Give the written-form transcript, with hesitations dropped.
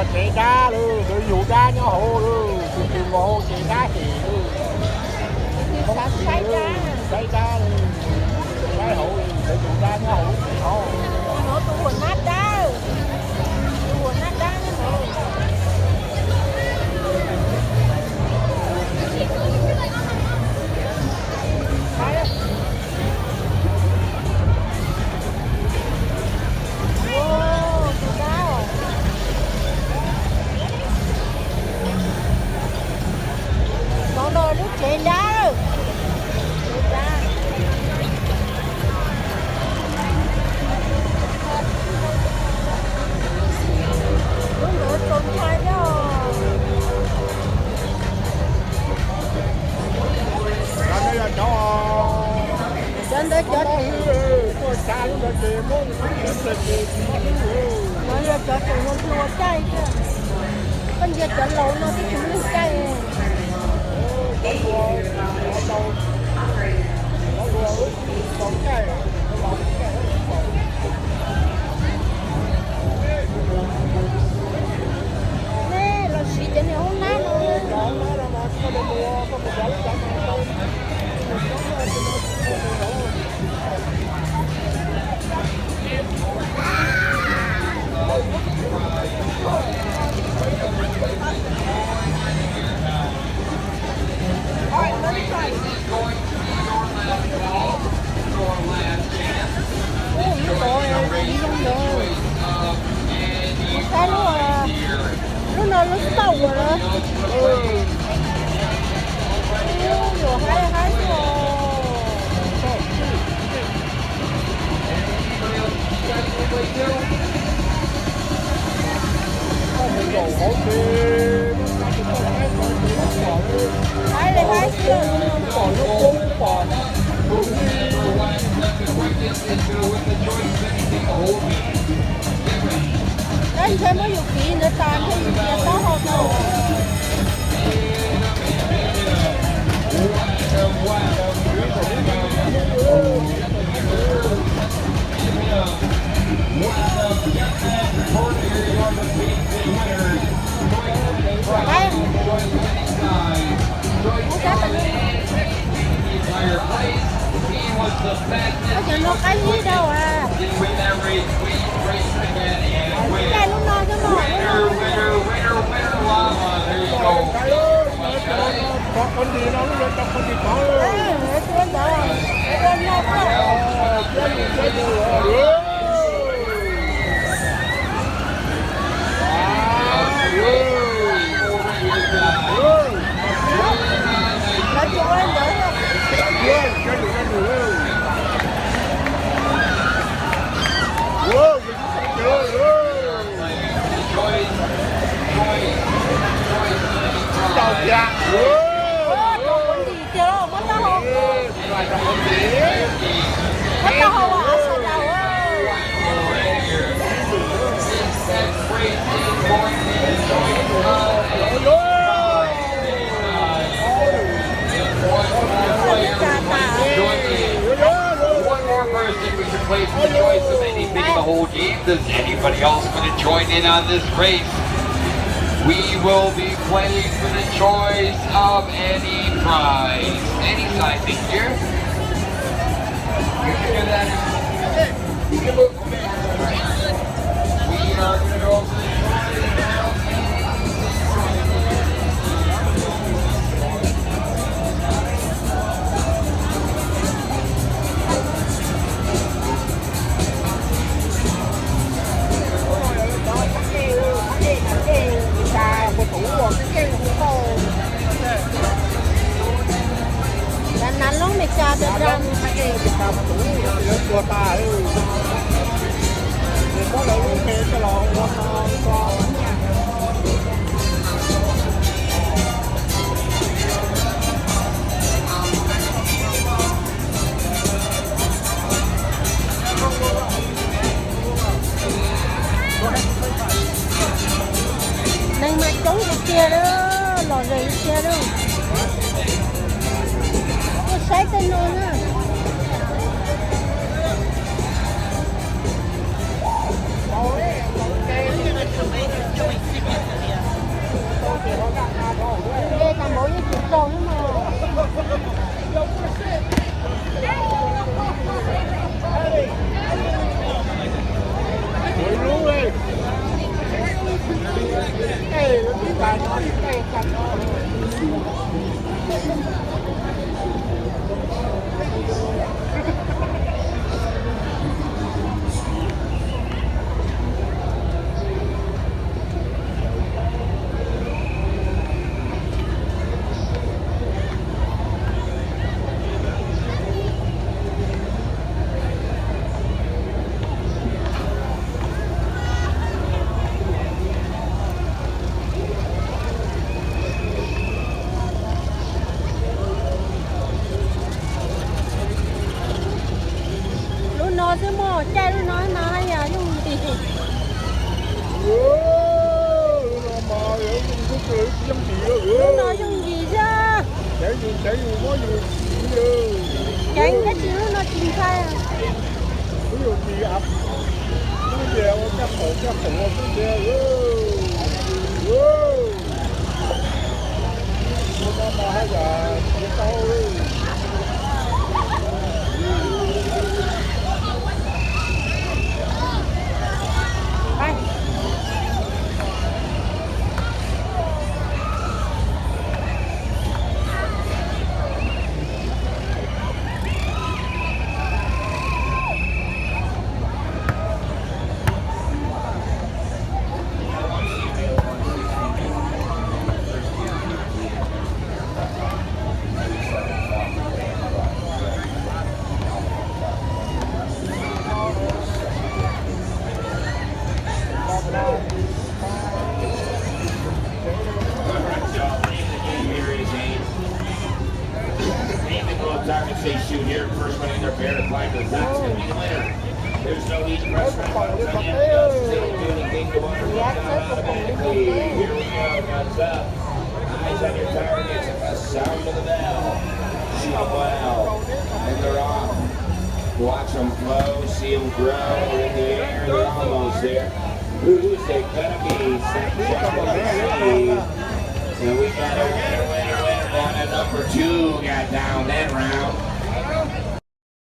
giờ chạy đá luôn, rồi dù đá nhỏ hồ luôn, từ hồ chạy đá thì luôn. Sai đá. Sai đá luôn, sai hồ, rồi dù đá nhỏ hồ. Nó tụ quần nát đá, tụ quần nát đá nữa. Con đồ nước trên đá rồi. Đúng rồi, con trai đó. Đây là cháu Trên đây chết. Tôi xa luôn là kìa, muốn Nói là chết thì nó lùa chay chứ. Con giờ chết lâu nó thì chúng lùa chay. Nè, là xịt cho nó không nát đâu. Cái nó sâu rồi đó. Rồi hai anh thêm có nhiều kỹ nữa tàn thêm nhiều kỹ tốt hơn đâu. Nó cái gì đâu à. Cái lúc nào cho nó. Con gì nó lên trong con gì có. Con đó. Con nó nó chụp lên đấy. Đầu dạ. Con gì kia đâu, mất tao không? Mất tao không à? Sao đâu á? One more person we can play for the choice of any big of the whole game. Does anybody else want to join in on this race? We will be playing for the choice of any prize. Any side thing here. You can do that. We are going to go for the choice now. Nắn lắm mày cha được răng. Chùa ta thì có đâu luôn kê cái lò con Này mà chống cái kia đó, lò rầy cái kia đó. Có xáy tên luôn á. ta nói cái canh nó nó sẽ mò chạy nó hay à dùng gì mà dùng nó dùng gì chứ chạy dùng nó dùng chạy cái gì nó chìm khai à ví dụ gì ập cái dèo cái phụ cái dèo nó mà hay là cái câu Say shoot here, first one in their pair to climb to the top, it's going to be the winner. There's no need to press for it. Anything to wonder what's automatically. Here we go, guns up. Eyes on your targets at the sound of the bell. Shoot them well, and they're off. Watch them flow, see them grow in the air, they're almost there. Who's it gonna be? And we got a winner down at number 2, got down that round.